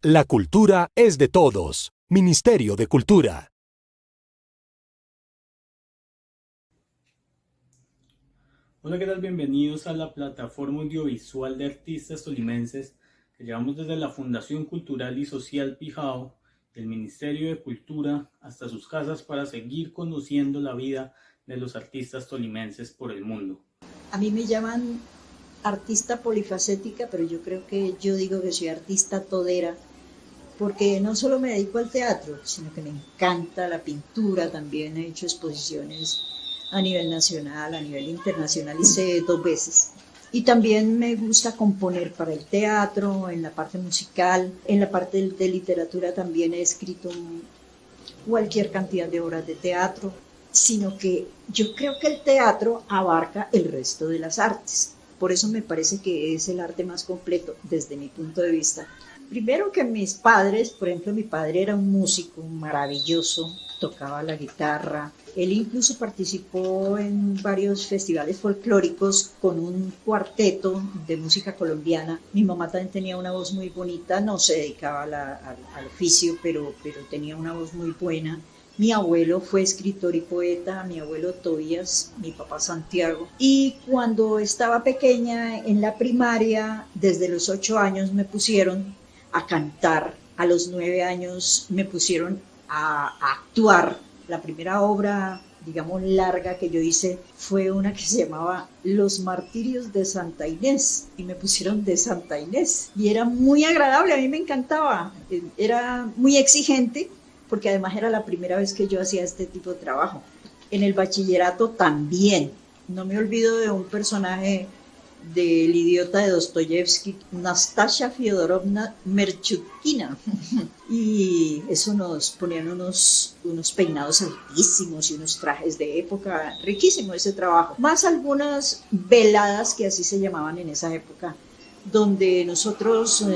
La cultura es de todos. Ministerio de Cultura. Hola, ¿qué tal? Bienvenidos a la plataforma audiovisual de artistas tolimenses que llevamos desde la Fundación Cultural y Social Pijao, del Ministerio de Cultura, hasta sus casas para seguir conociendo la vida de los artistas tolimenses por el mundo. A mí me llaman artista polifacética, pero yo creo que yo digo que soy artista todera, porque no solo me dedico al teatro, sino que me encanta la pintura, también he hecho exposiciones a nivel nacional, a nivel internacional, hice 2 veces. Y también me gusta componer para el teatro, en la parte musical, en la parte de literatura también he escrito cualquier cantidad de obras de teatro, sino que yo creo que el teatro abarca el resto de las artes. Por eso me parece que es el arte más completo desde mi punto de vista. Primero que mis padres, por ejemplo, mi padre era un músico maravilloso, tocaba la guitarra. Él incluso participó en varios festivales folclóricos con un cuarteto de música colombiana. Mi mamá también tenía una voz muy bonita, no se dedicaba al oficio, pero tenía una voz muy buena. Mi abuelo fue escritor y poeta, mi abuelo Tobías, mi papá Santiago. Y cuando estaba pequeña, en la primaria, desde los 8 años me pusieron a cantar. A los 9 años me pusieron a actuar. La primera obra, digamos, larga que yo hice fue una que se llamaba Los Martirios de Santa Inés, y me pusieron de Santa Inés. Y era muy agradable, a mí me encantaba. Era muy exigente, porque además era la primera vez que yo hacía este tipo de trabajo. En el bachillerato también. No me olvido de un personaje del Idiota de Dostoyevsky, Nastasha Fyodorovna Merchutkina. Y eso nos ponían unos peinados altísimos y unos trajes de época. Riquísimo ese trabajo. Más algunas veladas, que así se llamaban en esa época, donde nosotros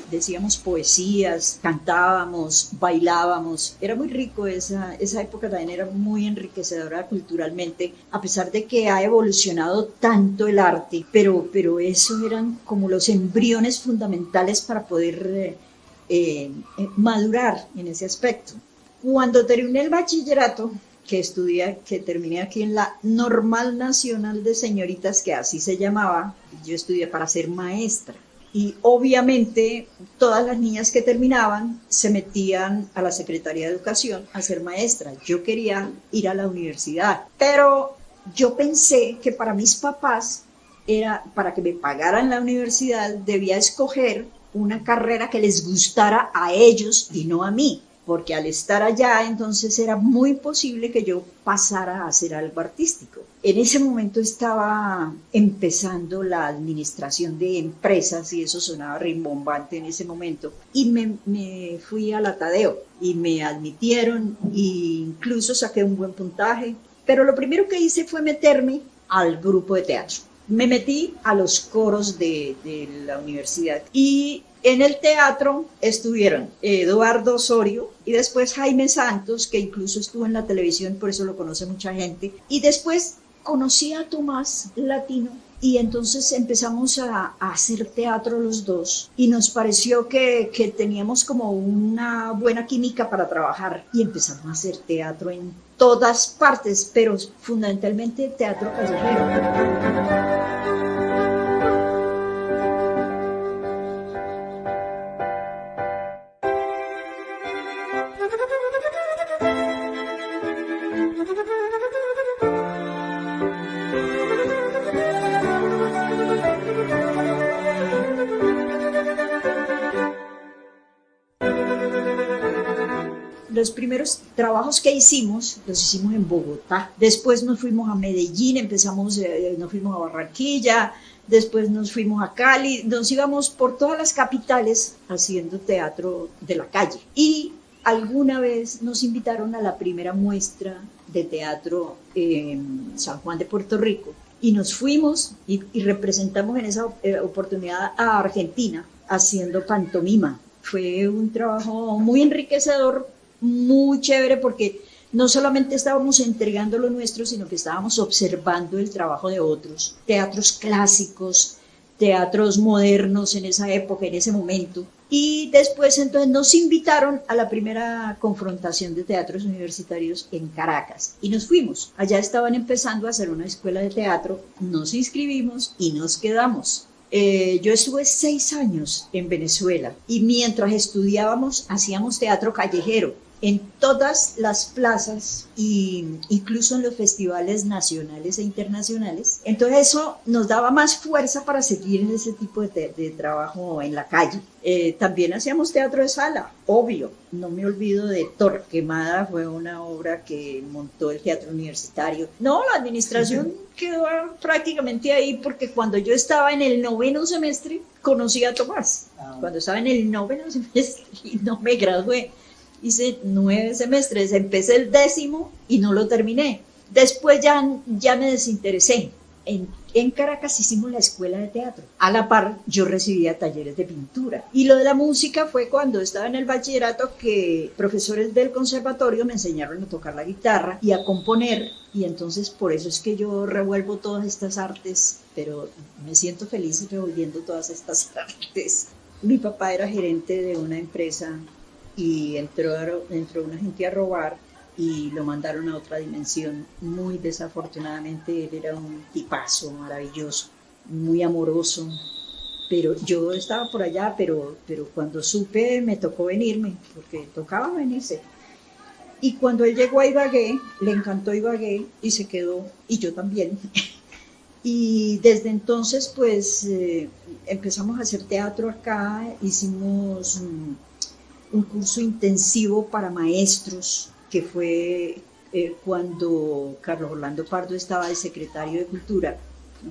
decíamos poesías, cantábamos, bailábamos. Era muy rico, esa época también era muy enriquecedora culturalmente, a pesar de que ha evolucionado tanto el arte, pero eso eran como los embriones fundamentales para poder madurar en ese aspecto. Cuando terminé el bachillerato, que terminé aquí en la Normal Nacional de Señoritas, que así se llamaba, yo estudié para ser maestra. Y obviamente todas las niñas que terminaban se metían a la Secretaría de Educación a ser maestra. Yo quería ir a la universidad, pero yo pensé que para mis papás para que me pagaran la universidad, debía escoger una carrera que les gustara a ellos y no a mí, porque al estar allá entonces era muy posible que yo pasara a hacer algo artístico. En ese momento estaba empezando la administración de empresas y eso sonaba rimbombante en ese momento, y me fui a la Tadeo y me admitieron e incluso saqué un buen puntaje, pero lo primero que hice fue meterme al grupo de teatro. Me metí a los coros de la universidad y en el teatro estuvieron Eduardo Osorio y después Jaime Santos, que incluso estuvo en la televisión, por eso lo conoce mucha gente. Y después conocí a Tomás Latino y entonces empezamos a hacer teatro los dos y nos pareció que teníamos como una buena química para trabajar y empezamos a hacer teatro en todas partes, pero fundamentalmente teatro callejero. Los primeros trabajos que hicimos, los hicimos en Bogotá. Después nos fuimos a Medellín, nos fuimos a Barranquilla, después nos fuimos a Cali, nos íbamos por todas las capitales haciendo teatro de la calle. Y alguna vez nos invitaron a la primera muestra de teatro en San Juan de Puerto Rico. Y nos fuimos y representamos en esa oportunidad a Argentina haciendo pantomima. Fue un trabajo muy enriquecedor, muy chévere, porque no solamente estábamos entregando lo nuestro, sino que estábamos observando el trabajo de otros, teatros clásicos, teatros modernos en esa época, en ese momento, Y después entonces nos invitaron a la primera confrontación de teatros universitarios en Caracas y nos fuimos. Allá estaban empezando a hacer una escuela de teatro, nos inscribimos y nos quedamos. Yo estuve 6 años en Venezuela y mientras estudiábamos hacíamos teatro callejero en todas las plazas e incluso en los festivales nacionales e internacionales. Entonces eso nos daba más fuerza para seguir en ese tipo de trabajo en la calle. También hacíamos teatro de sala, obvio. No me olvido de Torquemada, fue una obra que montó el Teatro Universitario. No, la administración quedó prácticamente ahí porque cuando yo estaba en el 9º semestre conocí a Tomás. Cuando estaba en el 9º semestre y no me gradué. Hice 9 semestres, empecé el 10º y no lo terminé. Después ya me desinteresé. En Caracas hicimos la escuela de teatro. A la par, yo recibía talleres de pintura. Y lo de la música fue cuando estaba en el bachillerato que profesores del conservatorio me enseñaron a tocar la guitarra y a componer. Y entonces por eso es que yo revuelvo todas estas artes, pero me siento feliz revolviendo todas estas artes. Mi papá era gerente de una empresa y entró una gente a robar y lo mandaron a otra dimensión. Muy desafortunadamente, él era un tipazo maravilloso, muy amoroso, pero yo estaba por allá, pero cuando supe me tocó venirme, porque tocaba venirse. Y cuando él llegó a Ibagué, le encantó Ibagué y se quedó, y yo también. Y desde entonces pues empezamos a hacer teatro acá, hicimos un curso intensivo para maestros, que fue cuando Carlos Orlando Pardo estaba de secretario de Cultura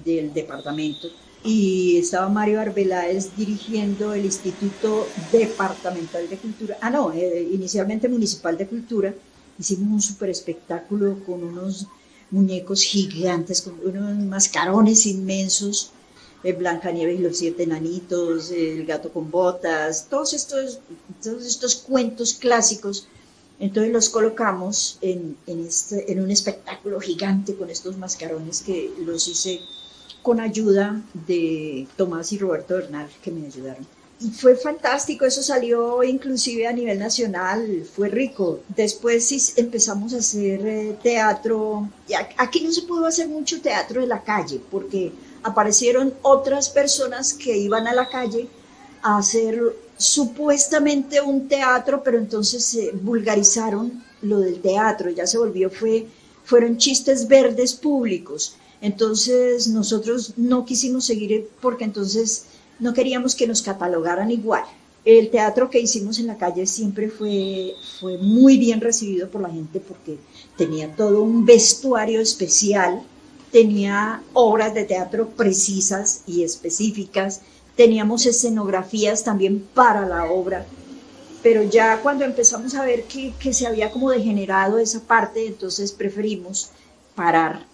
del departamento y estaba Mario Arbeláez dirigiendo el Instituto Departamental de Cultura, inicialmente Municipal de Cultura. Hicimos un super espectáculo con unos muñecos gigantes, con unos mascarones inmensos, Blancanieves y los 7 enanitos, El gato con botas, todos estos cuentos clásicos. Entonces los colocamos en un espectáculo gigante con estos mascarones que los hice con ayuda de Tomás y Roberto Bernal, que me ayudaron. Y fue fantástico, eso salió inclusive a nivel nacional, fue rico. Después sí empezamos a hacer teatro. Aquí no se pudo hacer mucho teatro de la calle, porque aparecieron otras personas que iban a la calle a hacer supuestamente un teatro, pero entonces se vulgarizaron lo del teatro, ya se volvió, fueron chistes verdes públicos. Entonces nosotros no quisimos seguir porque entonces no queríamos que nos catalogaran igual. El teatro que hicimos en la calle siempre fue muy bien recibido por la gente porque tenía todo un vestuario especial, tenía obras de teatro precisas y específicas, teníamos escenografías también para la obra, pero ya cuando empezamos a ver que se había como degenerado esa parte, entonces preferimos parar.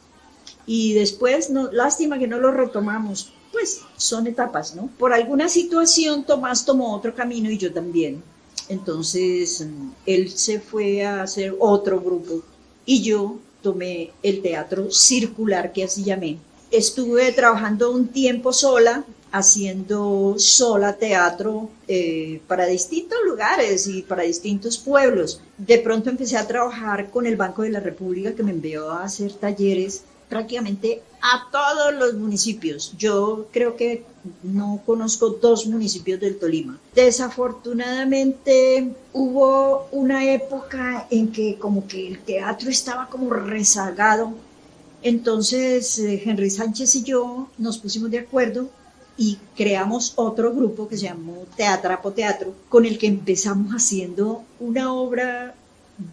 Y después, lástima que no lo retomamos, pues son etapas, ¿no? Por alguna situación Tomás tomó otro camino y yo también. Entonces él se fue a hacer otro grupo y yo tomé el teatro circular, que así llamé. Estuve trabajando un tiempo sola, haciendo sola teatro para distintos lugares y para distintos pueblos. De pronto empecé a trabajar con el Banco de la República, que me envió a hacer talleres prácticamente a todos los municipios. Yo creo que no conozco 2 municipios del Tolima. Desafortunadamente hubo una época en que como que el teatro estaba como rezagado. Entonces Henry Sánchez y yo nos pusimos de acuerdo y creamos otro grupo que se llamó Teatrapo Teatro, con el que empezamos haciendo una obra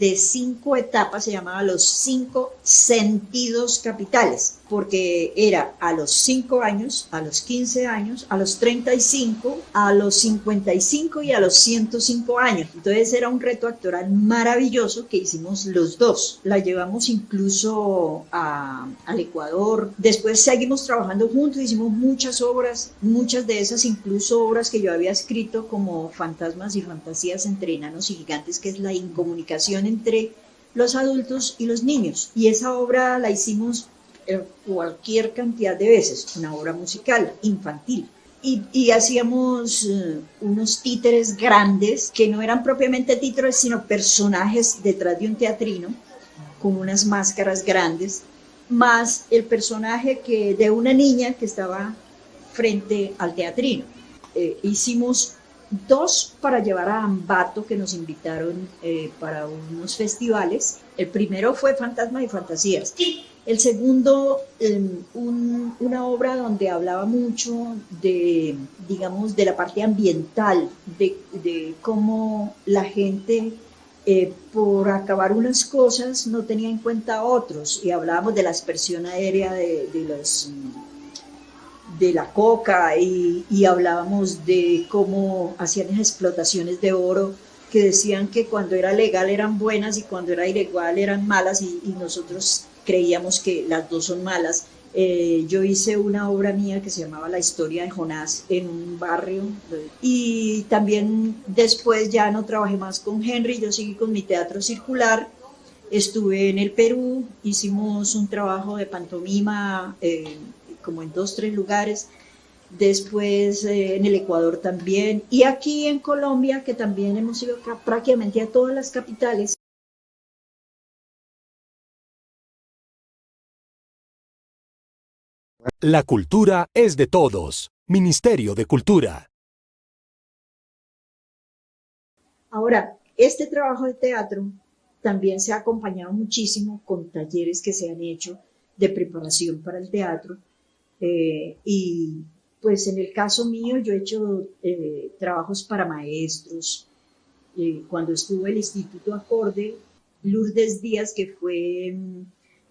de 5 etapas, se llamaba Los 5 Sentidos Capitales, porque era a los 5 años, a los 15 años, a los 35, a los 55 y a los 105 años. Entonces era un reto actoral maravilloso que hicimos los 2. La llevamos incluso al Ecuador. Después seguimos trabajando juntos, hicimos muchas obras, muchas de esas incluso obras que yo había escrito como Fantasmas y Fantasías entre Enanos y Gigantes, que es la incomunicación entre los adultos y los niños. Y esa obra la hicimos cualquier cantidad de veces, una obra musical, infantil. y hacíamos unos títeres grandes, que no eran propiamente títeres, sino personajes detrás de un teatrino, con unas máscaras grandes, más el personaje de una niña que estaba frente al teatrino. Hicimos 2 para llevar a Ambato, que nos invitaron para unos festivales. El primero fue Fantasmas y Fantasías. El segundo, una obra donde hablaba mucho de, digamos, de la parte ambiental, de cómo la gente, por acabar unas cosas, no tenía en cuenta otros. Y hablábamos de la aspersión aérea de la coca y hablábamos de cómo hacían esas explotaciones de oro que decían que cuando era legal eran buenas y cuando era ilegal eran malas y nosotros creíamos que las dos son malas. Yo hice una obra mía que se llamaba La historia de Jonás en un barrio y también después ya no trabajé más con Henry, yo seguí con mi teatro circular, estuve en el Perú, hicimos un trabajo de pantomima como en 2, 3 lugares, después en el Ecuador también, y aquí en Colombia, que también hemos ido prácticamente a todas las capitales. La cultura es de todos. Ministerio de Cultura. Ahora, este trabajo de teatro también se ha acompañado muchísimo con talleres que se han hecho de preparación para el teatro. Y pues en el caso mío yo he hecho trabajos para maestros. Cuando estuve en el Instituto Acorde, Lourdes Díaz, que fue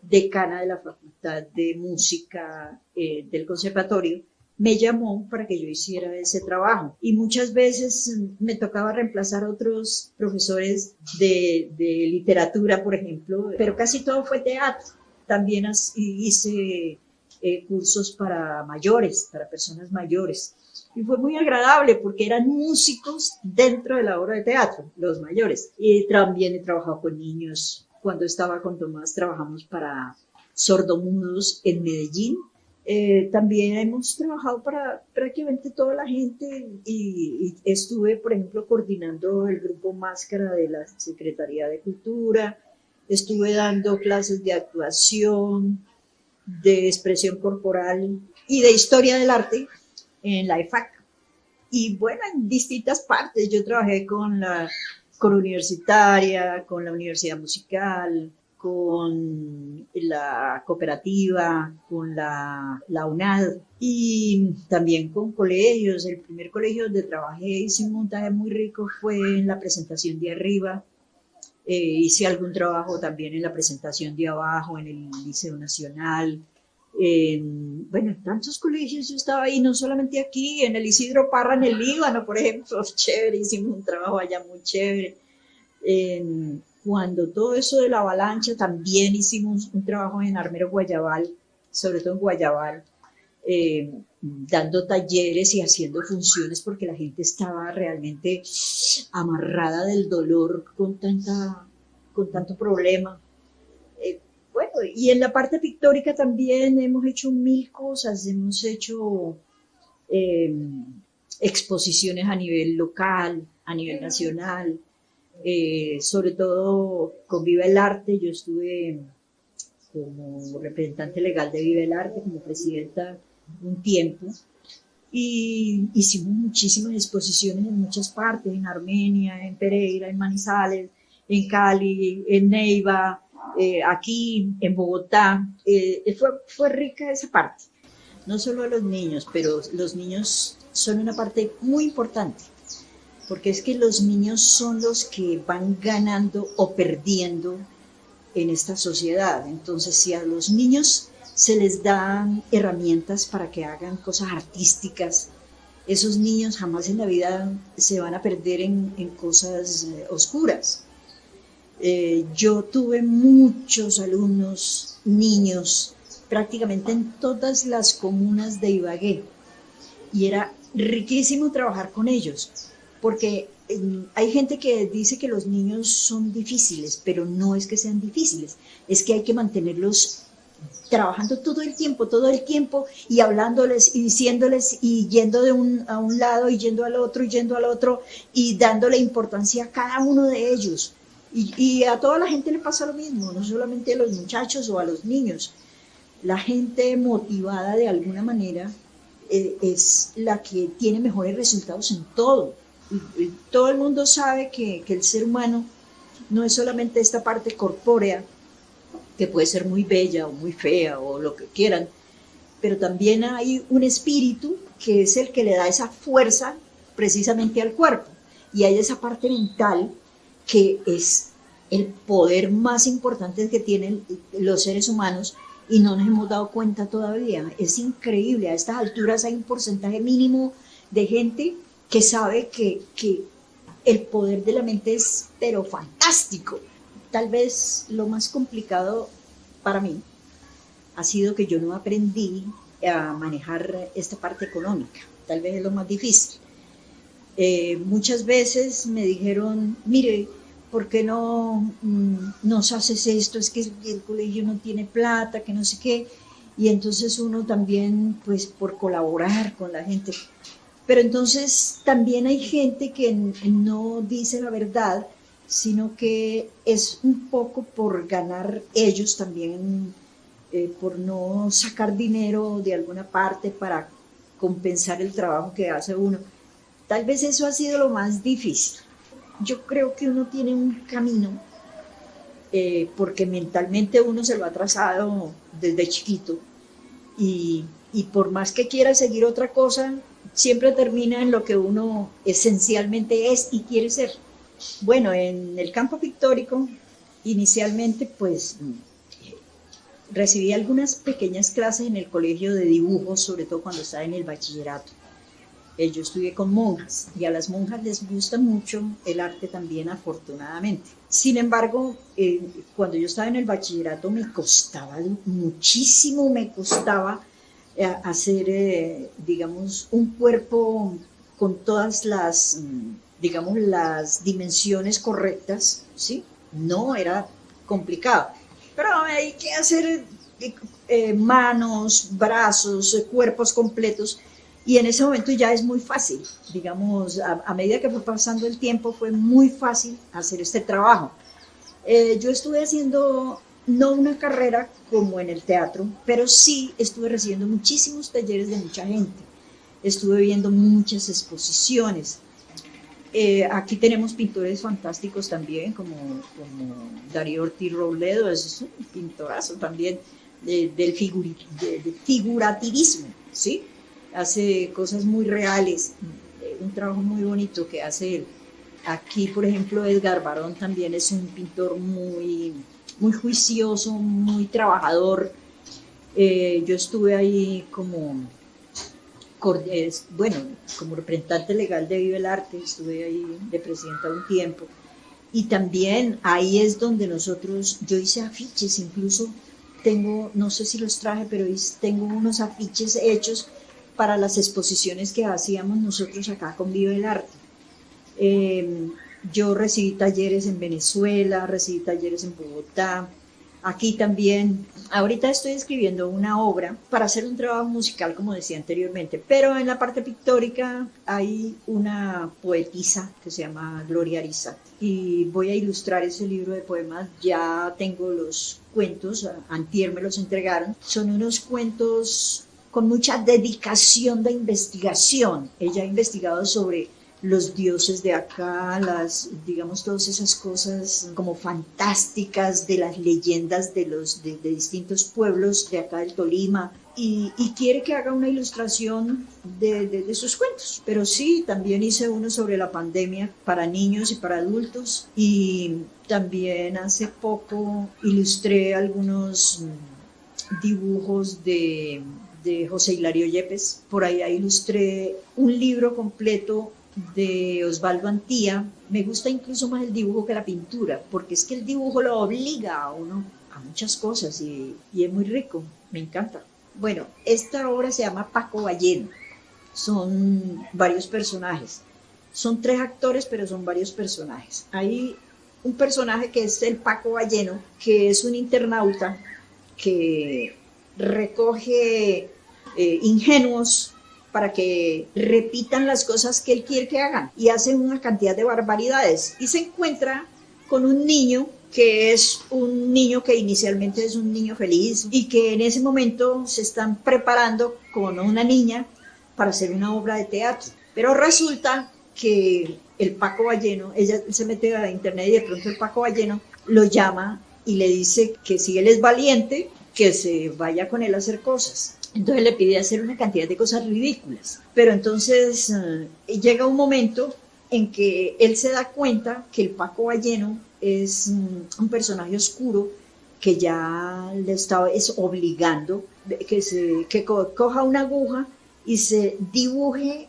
decana de la Facultad de Música del Conservatorio, me llamó para que yo hiciera ese trabajo. Y muchas veces me tocaba reemplazar a otros profesores de literatura, por ejemplo, pero casi todo fue teatro. También hice cursos para mayores, para personas mayores. Y fue muy agradable porque eran músicos dentro de la obra de teatro, los mayores. Y también he trabajado con niños. Cuando estaba con Tomás trabajamos para sordomudos en Medellín. También hemos trabajado para prácticamente toda la gente y estuve, por ejemplo, coordinando el grupo Máscara de la Secretaría de Cultura. Estuve dando clases de actuación, de expresión corporal y de historia del arte en la EFAC. Y bueno, en distintas partes. Yo trabajé con Universitaria, con la Universidad Musical, con la cooperativa, con la UNAD y también con colegios. El primer colegio donde trabajé, hice un montaje muy rico, fue en la presentación de arriba. Hice algún trabajo también en la presentación de abajo, en el Liceo Nacional. Bueno, en tantos colegios yo estaba ahí, no solamente aquí, en el Isidro Parra, en el Líbano, por ejemplo, chévere, hicimos un trabajo allá muy chévere. Cuando todo eso de la avalancha, también hicimos un trabajo en Armero Guayabal, sobre todo en Guayabal, dando talleres y haciendo funciones porque la gente estaba realmente amarrada del dolor con tanto problema. Bueno, y en la parte pictórica también hemos hecho 1000 cosas, hemos hecho exposiciones a nivel local, a nivel nacional, sobre todo con Viva el Arte. Yo estuve como representante legal de Viva el Arte, como presidenta un tiempo, y hicimos muchísimas exposiciones en muchas partes, en Armenia, en Pereira, en Manizales, en Cali, en Neiva, aquí en Bogotá. Fue rica esa parte, no solo los niños, pero los niños son una parte muy importante, porque es que los niños son los que van ganando o perdiendo en esta sociedad. Entonces, si a los niños se les dan herramientas para que hagan cosas artísticas, esos niños jamás en la vida se van a perder en cosas oscuras. Yo tuve muchos alumnos, niños, prácticamente en todas las comunas de Ibagué, y era riquísimo trabajar con ellos, porque hay gente que dice que los niños son difíciles, pero no es que sean difíciles, es que hay que mantenerlos trabajando todo el tiempo, y hablándoles y diciéndoles y yendo a un lado y yendo al otro y dándole importancia a cada uno de ellos. Y a toda la gente le pasa lo mismo, no solamente a los muchachos o a los niños. La gente motivada de alguna manera es la que tiene mejores resultados en todo. Y todo el mundo sabe que el ser humano no es solamente esta parte corpórea, que puede ser muy bella o muy fea o lo que quieran, pero también hay un espíritu que es el que le da esa fuerza precisamente al cuerpo. Y hay esa parte mental que es el poder más importante que tienen los seres humanos y no nos hemos dado cuenta todavía. Es increíble, a estas alturas hay un porcentaje mínimo de gente que sabe que el poder de la mente es pero fantástico. Tal vez lo más complicado para mí ha sido que yo no aprendí a manejar esta parte económica. Tal vez es lo más difícil. Muchas veces me dijeron, mire, ¿por qué no nos haces esto? Es que el colegio no tiene plata, que no sé qué. Y entonces uno también, pues por colaborar con la gente. Pero entonces también hay gente que no dice la verdad, sino que es un poco por ganar ellos también, por no sacar dinero de alguna parte para compensar el trabajo que hace uno. Tal vez eso ha sido lo más difícil. Yo creo que uno tiene un camino, porque mentalmente uno se lo ha trazado desde chiquito, y por más que quiera seguir otra cosa, siempre termina en lo que uno esencialmente es y quiere ser. Bueno, en el campo pictórico, inicialmente pues recibí algunas pequeñas clases en el colegio de dibujo, sobre todo cuando estaba en el bachillerato. Yo estudié con monjas y a las monjas les gusta mucho el arte también, afortunadamente. Sin embargo, cuando yo estaba en el bachillerato me costaba muchísimo, hacer, digamos, un cuerpo con todas las, digamos, las dimensiones correctas, ¿sí? No era complicado, pero hay que hacer manos, brazos, cuerpos completos, y en ese momento ya es muy fácil, digamos, a medida que fue pasando el tiempo fue muy fácil hacer este trabajo. Yo estuve haciendo no una carrera como en el teatro, pero sí estuve recibiendo muchísimos talleres de mucha gente. Estuve viendo muchas exposiciones. Aquí tenemos pintores fantásticos también, como Darío Ortiz Robledo, es un pintorazo también del figurativismo, ¿sí? Hace cosas muy reales, un trabajo muy bonito que hace él. Aquí, por ejemplo, Edgar Barón también es un pintor muy juicioso, muy trabajador. Yo estuve ahí como representante legal de Vive el Arte, estuve ahí de presidenta un tiempo. Y también ahí es donde yo hice afiches, incluso tengo, no sé si los traje, pero tengo unos afiches hechos para las exposiciones que hacíamos nosotros acá con Vive el Arte. Yo recibí talleres en Venezuela, recibí talleres en Bogotá, aquí también. Ahorita estoy escribiendo una obra para hacer un trabajo musical, como decía anteriormente, pero en la parte pictórica hay una poetisa que se llama Gloria Arizat y voy a ilustrar ese libro de poemas. Ya tengo los cuentos, antier me los entregaron, son unos cuentos con mucha dedicación de investigación. Ella ha investigado sobre los dioses de acá, digamos, todas esas cosas como fantásticas de las leyendas de distintos pueblos de acá del Tolima, y quiere que haga una ilustración de sus cuentos. Pero sí, también hice uno sobre la pandemia para niños y para adultos, y también hace poco ilustré algunos dibujos de José Hilario Yepes. Por ahí ilustré un libro completo de Osvaldo Antía. Me gusta incluso más el dibujo que la pintura, porque es que el dibujo lo obliga a uno a muchas cosas y es muy rico, me encanta. Bueno, esta obra se llama Paco Balleno, son varios personajes, son 3 actores, pero son varios personajes. Hay un personaje que es el Paco Balleno, que es un internauta que recoge ingenuos para que repitan las cosas que él quiere que hagan y hacen una cantidad de barbaridades y se encuentra con un niño que es un niño que inicialmente es un niño feliz y que en ese momento se están preparando con una niña para hacer una obra de teatro. Pero resulta que el Paco Balleno, ella se mete a internet y de pronto el Paco Balleno lo llama y le dice que si él es valiente, que se vaya con él a hacer cosas. Entonces le pide hacer una cantidad de cosas ridículas. Pero entonces llega un momento en que él se da cuenta que el Paco Balleno es un personaje oscuro que ya le está obligando que coja una aguja y se dibuje,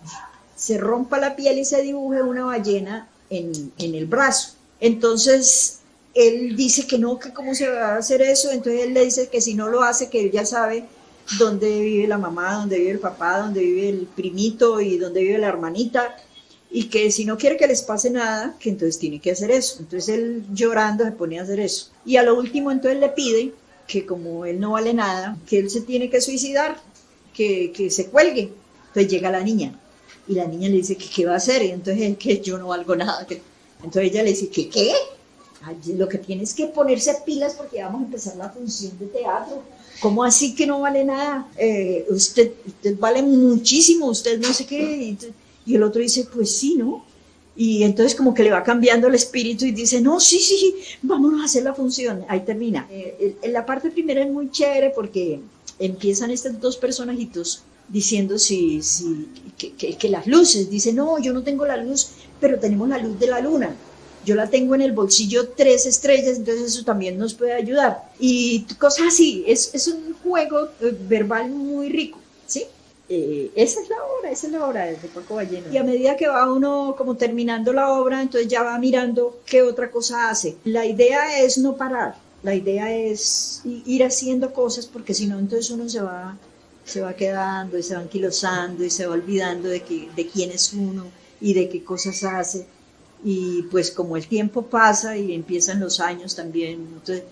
se rompa la piel y se dibuje una ballena en el brazo. Entonces él dice que no, que cómo se va a hacer eso, entonces él le dice que si no lo hace, que él ya sabe dónde vive la mamá, dónde vive el papá, dónde vive el primito y dónde vive la hermanita, y que si no quiere que les pase nada, que entonces tiene que hacer eso. Entonces él llorando se pone a hacer eso. Y a lo último entonces le pide que como él no vale nada, que él se tiene que suicidar, que se cuelgue. Entonces llega la niña y la niña le dice que qué va a hacer y entonces él, que yo no valgo nada. Entonces ella le dice que qué, lo que tiene es que ponerse pilas porque vamos a empezar la función de teatro. ¿Cómo así que no vale nada? Usted vale muchísimo, usted no sé qué. Y el otro dice, pues sí, ¿no? Y entonces como que le va cambiando el espíritu y dice, no, sí, vámonos a hacer la función. Ahí termina. La parte primera es muy chévere porque empiezan estos dos personajitos diciendo que las luces. Dice, no, yo no tengo la luz, pero tenemos la luz de la luna. Yo la tengo en el bolsillo 3 estrellas, entonces eso también nos puede ayudar. Y cosas así. Es un juego verbal muy rico, ¿sí? Esa es la obra de Paco Balleno. Y a medida que va uno como terminando la obra, entonces ya va mirando qué otra cosa hace. La idea es no parar, la idea es ir haciendo cosas porque si no entonces uno se va quedando y se va anquilosando y se va olvidando de quién es uno y de qué cosas hace. Y pues como el tiempo pasa y empiezan los años también, entonces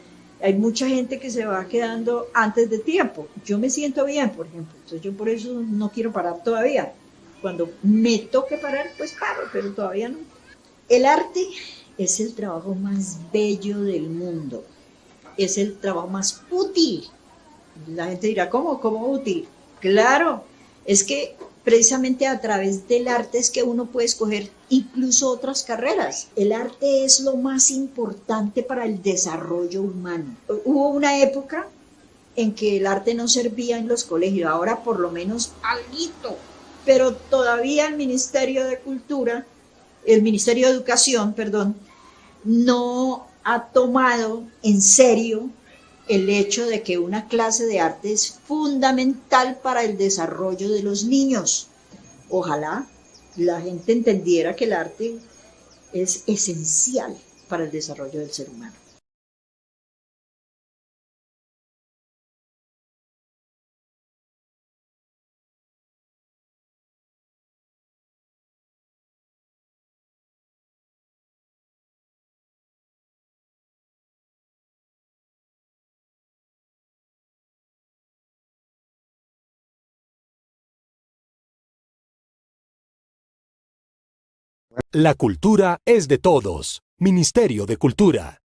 hay mucha gente que se va quedando antes de tiempo. Yo me siento bien, por ejemplo, entonces yo por eso no quiero parar todavía. Cuando me toque parar, pues paro, pero todavía no. El arte es el trabajo más bello del mundo, es el trabajo más útil. La gente dirá, ¿cómo útil? Claro, es que precisamente a través del arte es que uno puede escoger incluso otras carreras. El arte es lo más importante para el desarrollo humano. Hubo una época en que el arte no servía en los colegios, ahora por lo menos alguito, pero todavía el Ministerio de Educación, perdón, no ha tomado en serio el hecho de que una clase de arte es fundamental para el desarrollo de los niños. Ojalá la gente entendiera que el arte es esencial para el desarrollo del ser humano. La cultura es de todos. Ministerio de Cultura.